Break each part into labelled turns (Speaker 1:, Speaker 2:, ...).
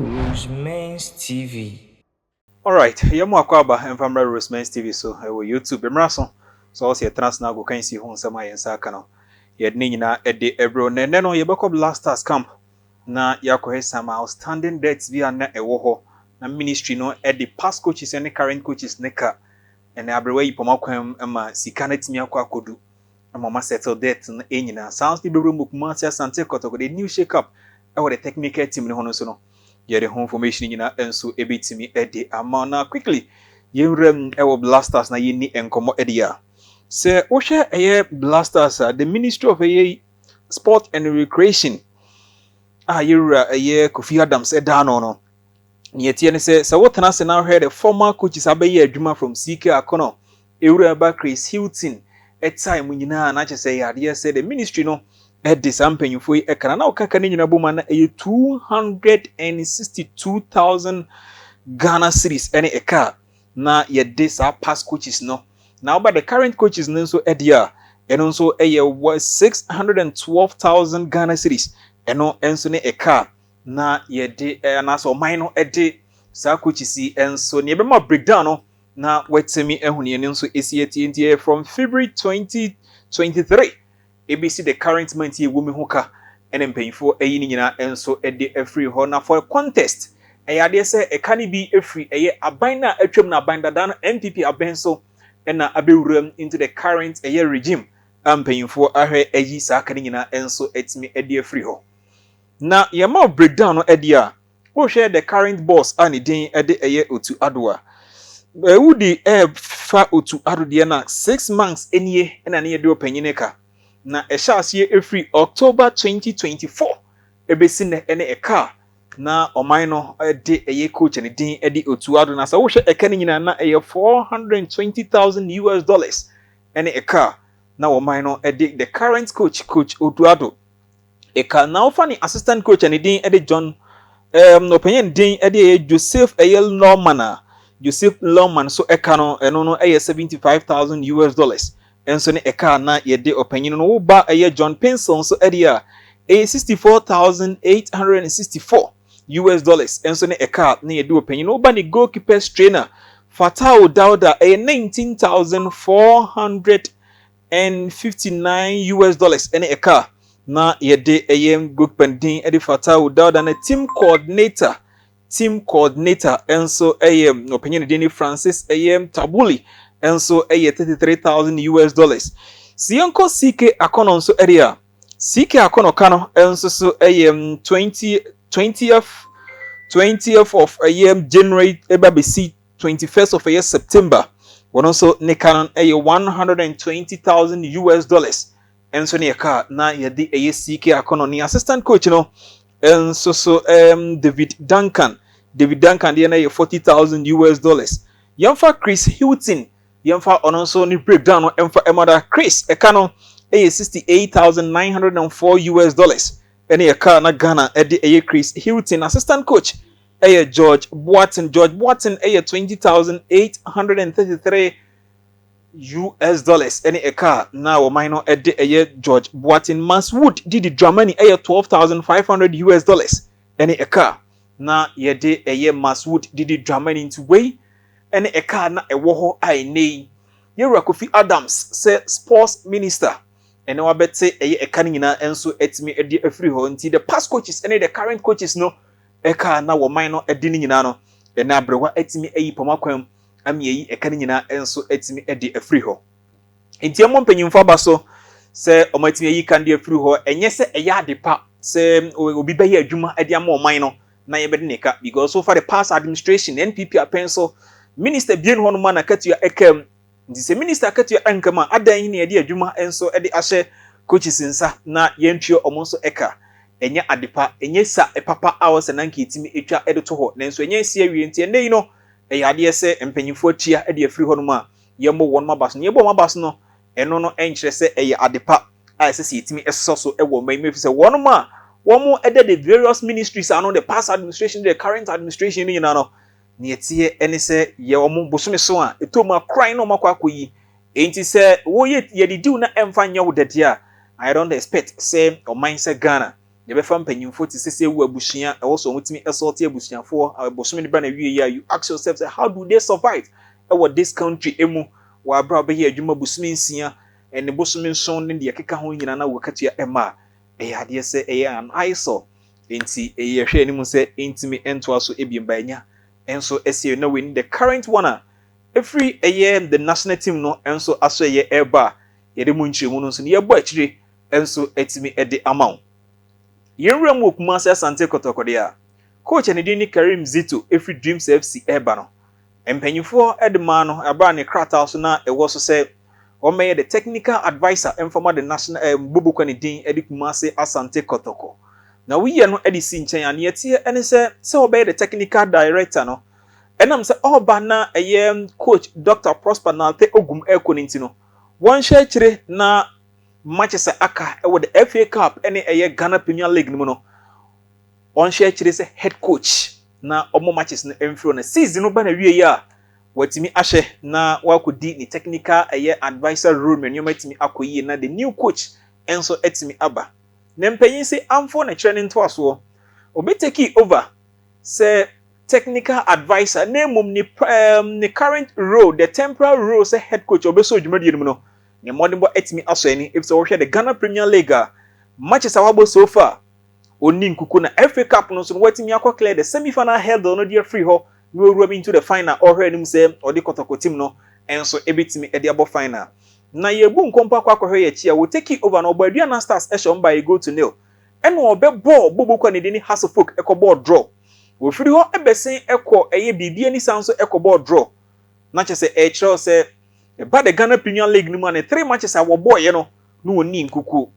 Speaker 1: ROSEMENS TV.
Speaker 2: Alright, yɛmo akwaba mfamra ROSEMENS TV so ɛwɔ YouTube emra so ɔsɛ transna go kan si ho nsɛm a yɛnsa aka no yɛde ne nyinaa ɛde ɛbro na ɛnɛ no yɛbɛkɔ Blasters camp na yɛakɔhɛ some outstanding debts bi a na ɛwɔ hɔ na ministry no ɛde past coaches and current coaches ne ka ɛna abrewa yi pɔma kwam ma sika na timi akɔ akodu ama ma settle debt no nyinaa sounds bi bɛbro mokuma ase asante kɔtɔkɔ the new shake up ɛwɔ the technical team ne ho no so no yɛde ho information nyina enso ebetimi ɛde ama na quickly yɛnwram ɛwɔ Blasters na yɛni enkomo ɛde a sɛ wohwɛ ɛyɛ Blasters the Ministry of Sport and Recreation yɛwura ɛyɛ Kofi Adams ɛda no yɛtie ne sɛ wotena se na hwɛ the former coaches abɛyɛ adwuma from CK Akono ewura ba Chris Hilton time nyina na kyɛ sɛ yɛadeɛ sɛ the ministry no ɛde saa mpanyinfo yi ɛkana na ɔkaka ne nyina boma na ɛyɛ 262,000 Ghana cedis ɛne ɛka na yɛde saa past coaches no na ɔba the current coaches no nso ɛde a ɛno nso ɛyɛ 612,000 Ghana cedis ɛno ɛnso ne ɛka na yɛde anaasɛ ɔman no ɛde saa coaches yi ɛnso ne yɛbɛma breakdown no na wɔatemi ɛhune ne nso ɛsi ɛtientie from February 2023 ABC the current month ye women hoka ene mpanyifo eyi ni nyina enso ede afri ho na for a contest eyade se e kan bi afri eye aban na atwam na aban dada no MPP aban so na abewuram into the current eye regime mpanyifo ahwe eyi saa kan nyina enso etimi ede afri ho na yema breakdown no ede a wo hwe the current boss ani din ede eye Otu Adoa wudi fa Otu Ado de na 6 months enie na ne yede opanyine ka na ehyaase efri October 2024 ebesi ne ene eka na oman no de eye coach ne din de Otu Ado na sa wo hwe eka ne nyina na eye $420,000 ene eka na oman no de the current coach Otu Ado eka na ofa ni assistant coach ne din de John opanyin din de Joseph Lawman so eka no eno no eye $75,000 enso ne eka na yede opanyin no wo ba eye John Pinson so area $64,864 enso ne eka na yede opanyin no ba ne goalkeepers trainer Fatau Dauda $19,459 ene eka na yede eye goalkeeper din ede Fatau Dauda na team coordinator enso eye opanyin din Francis eye Tabuli enso eye $33,000 Siyanko CK Akono nso area CK Akono kano enso so eye 20th of January ebabesi 21st of September wono so ne kanon eye $120,000 enso ne ka na yede eye CK Akono ni assistant coach no enso so David Duncan de na eye $40,000 yamfa Chris Hilton yemfa ononso ni breakdown no emfa emada Chris eka no $68,904 ene eka na Ghana ede eye Chris Hilton assistant coach George Boateng eye $20,833 ene eka na wo man no ede eye George Boateng Maswood Didi Dramani eye $12,500 ene eka na yede eye Maswood Didi Dramani into way ene eka na ewo ho ainei yewura Kofi Adams say sports minister ene wabete eye eka nyina enso etimi edi afri ho nti the past coaches ene the current coaches no eka na wo man no edi nyina no ene abrewa etimi eyi pomakwam ami eyi eka nyina enso etimi edi afri ho nti emo mpanyimfo abaso say omatimi eyi kan de afri ho enye se eye adepa say obi beye adwuma edi ama o man no na yebede neka because so far the past administration NPP apenso minister bien hono ma na katua ekam ndi se minister katua ankama adan hi na yede adwuma enso ede ahye coaches nsa na yentuo omonso eka enye adepa enye sa epapa hours na nka etimi etwa ede to ho nanso enye sia wie nti ene yi no eyade se empanyimfo atia ede afiri hono ma yembo won mabaso yebo mabaso no eno no enkyere se eye adepa a se etimi esoso ewo mai fi se won ma womo ede the various ministries ano the past administration the current administration ni na no ne etie ene se ye omo bosome so a etoma cry no makwa akoyi enti se wo ye didiu na emfa nya wo dede a I don't expect say o mindset Ghana yɛbɛfa mpanyimfo te sɛ ewu abusua ɛwɔ so wɔtumi ɛsɔɔte abusuafoɔ abosome ne ba na wie yɛ you ask yourself say how do they survive ɛwɔ this country emu wɔ abra bɛyɛ adwuma busumi nsia ɛne busumi nson ne deɛ keka ho nyina na wɔkatua ɛma ɛyɛ adeɛ sɛ ɛyɛ an eyesore enti ɛyɛ hwɛ anim sɛ ntimi ɛntoa so ebien ba nya ɛnso ɛsie na we the current one a every ɛyɛ the national team no ɛnso aso ɛyɛ ɛba yɛde mu nkyerɛmu no nso ne yɛbɔ akyire ɛnso ɛtimi ɛde ama yɛnwura mu Kumasi Asante Kotoko de coach ne din ni Karim Zito every Dreams FC ɛba no mpanyinfoɔ ɛde ma no abra ne krata so na ɛwɔ so sɛ ɔmɛyɛ the technical advisor ɛmfama the national bobokwa ne din ɛde Kumasi Asante Kotoko na wiyɛ no ɛde si nkyɛn ane yɛtie ɛne sɛ ɔbɛyɛ the technical director no ɛnam sɛ ɔba na ɛyɛ coach Dr. Prosper Nalte Ogum ɛkɔ no wɔn hyɛ akyire na matches aka ɛwɔ the FA Cup ɛne ɛyɛ Ghana Premier League no mu no wɔn hyɛ akyire sɛ head coach na ɔmo matches no ɛmfiro na season no ba na wie a watimi ahyɛ na wakɔdi ne technical ɛyɛ advisor role me nneɛma timi akɔyie na the new coach ɛnso ɛtimi aba na mpanyin sɛ amfo na kyerɛ ne ntoasoɔ obi take over sɛ technical advisor na mmom ne current role the temporary role sɛ head coach obeso dwumadie no mu no ne modern boy etimi aso ani if so hwe the Ghana Premier League matches awabo so far oni nkuku na FA Cup no so watimi akọ clear the semi-final hurdle no dey free ho no owura into the final or hwe nim say odi Kotoko team no enso ebetimi edi abo final na yebu nkompa akọ hwe ye chia we take over na obadua na stars e shom by go to nil eno obebọ bobokwa ne deni Hasselfolk ekọbọ draw we free ho ebesen ekọ eye bibia ni sanso ekọbọ draw na chese e kire say ba the Ghana Premier League no man 3 matches a wo boy no oni nkuku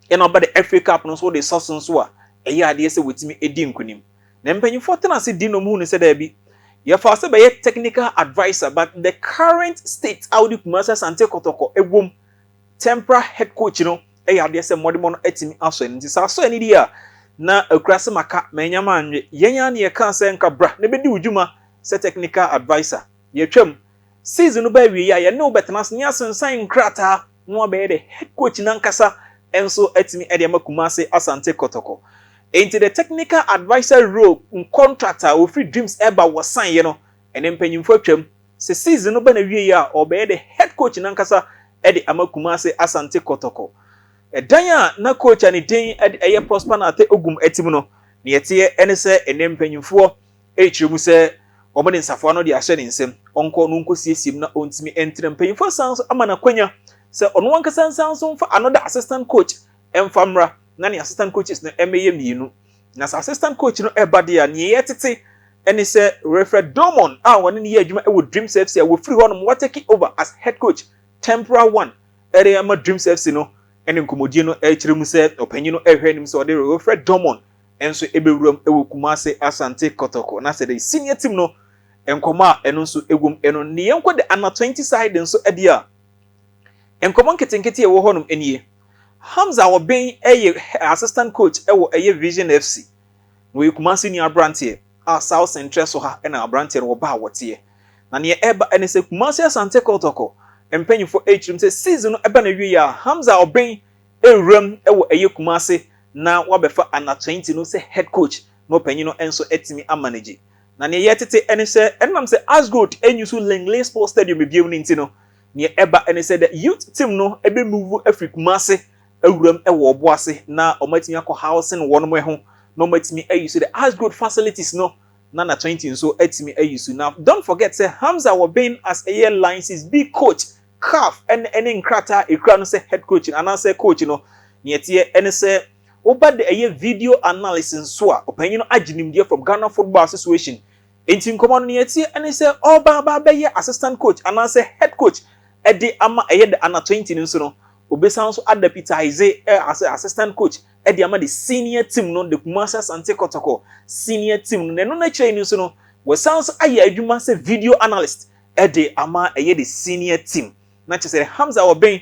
Speaker 2: e no ba the FA Cup no so the source so a eye ade se wetimi edi nkunim na mpanyimfo tena se di no mu ne se da bi ye fa se be technical advisor but the current state Audi Kumasi Asante Kotoko ewom temporary head coach no eye ade se modimo no etimi aso ni sa so ani di a na akurase maka manyama anwe yenya na ye kan se nka bra na be di udwuma se technical advisor ye twam season no ba wi ya ne obetena nya sensan krata no be the head coach nankasa enso etimi ede Kumasi Asante Kotoko into the technical advisor role contractor of free Dreams eba was sign you know and empanyimfo atwam se season no ba na wi ya o be the head coach nankasa ede Kumasi Asante Kotoko dan a na coach ani den eye Prosper Nalte Ogum etim no ne yete ene se ene mpanyimfo ekyiremu se omo ne nsafo no de ahye ne nsem onko no nko siesim na ontimi entre mpanyimfo sanso ama na kwanya se ono wankasa sanso mfa another assistant coach emfamra na ne assistant coaches no emeye mienu na assistant coach no ebade a ne yetete ene se referee Domon a woni ne ye adwuma e wo Dreams FC a wo free hono mo take over as head coach temporary one ere ama Dreams FC no ene nkomodie no ekyiremu se opanyi no ehwe nim se ode referee Domon enso ebewuram e wo Kumasi Asante Kotoko na se the senior team no enkoma eno nso egum eno ne yenko de ana 20 side nso ade a enkoma nketenkete e wo honum enie Hamza Oben eye assistant coach e wo eye Vision FC no ye Kumasi ni abrantie a South Central so ha na abrantie no ba wote na ne eba ene se Kumasi Asante Kotoko empanyifo etrim se season no eba na wi ya Hamza Oben ewuram e wo eye Kumasi na wabefa ana 20 no se head coach no panyin no enso etimi amanage na ne yetete ene se enam se Asgold enyusu Langley Sports Stadium biem ni ntino ne eba ene se the youth team no ebe move Kumasi ewuram e wo oboase na omatimi akọ housing won mo ho no matimi ayusu the Asgold facilities no na 20 so etimi ayusu now don't forget say Hamza Oben as a year lines is big coach CAF and any nkrata ekra no se head coach and say coach no ne yete ene se oba the a video analysis so a opanyin no aginimdie from Ghana Football Association enti nkomo no yete ene se oba ba be assistant coach and say head coach e de ama eye the under 20 nso no obesan so adaptize as assistant coach e de ama the senior team no the Kumasi Asante Kotoko senior team no no na kire ni nso no we sounds aye adwuma say video analyst e de ama eye the senior team na che say Hamza Oben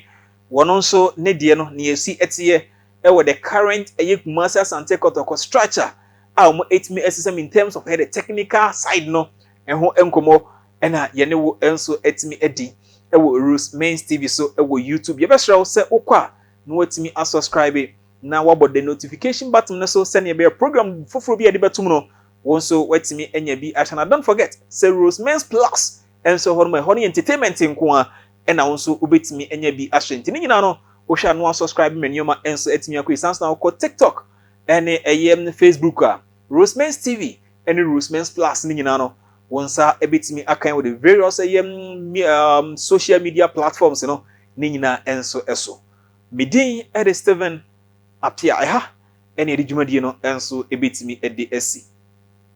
Speaker 2: wono nso ne de no ne yesi etiye the current Kumasi Asante Kotoko structure mo etimi esesem in terms of the technical side no ho enkomo ena yene wo enso etimi edi ROSEMENS TV so YouTube ye be sure se okwa no etimi subscribe na wabɔ the notification button no so send your program foforo bi a de betum no won so watimi enya bi ahana. Don't forget say ROSEMENS Plus and so honey entertainment nko a na won so obetimi enya bi ahye nti nyina no wo hwa no subscribe menu ma enso etimi akoi sans na ko TikTok ene Facebook a ROSEMENS TV ene ROSEMENS Plus nyina no wonsa ebetimi akan with the various social media platforms nyina enso eso midin Steven apia ene edi dwumadie no enso ebetimi edi esi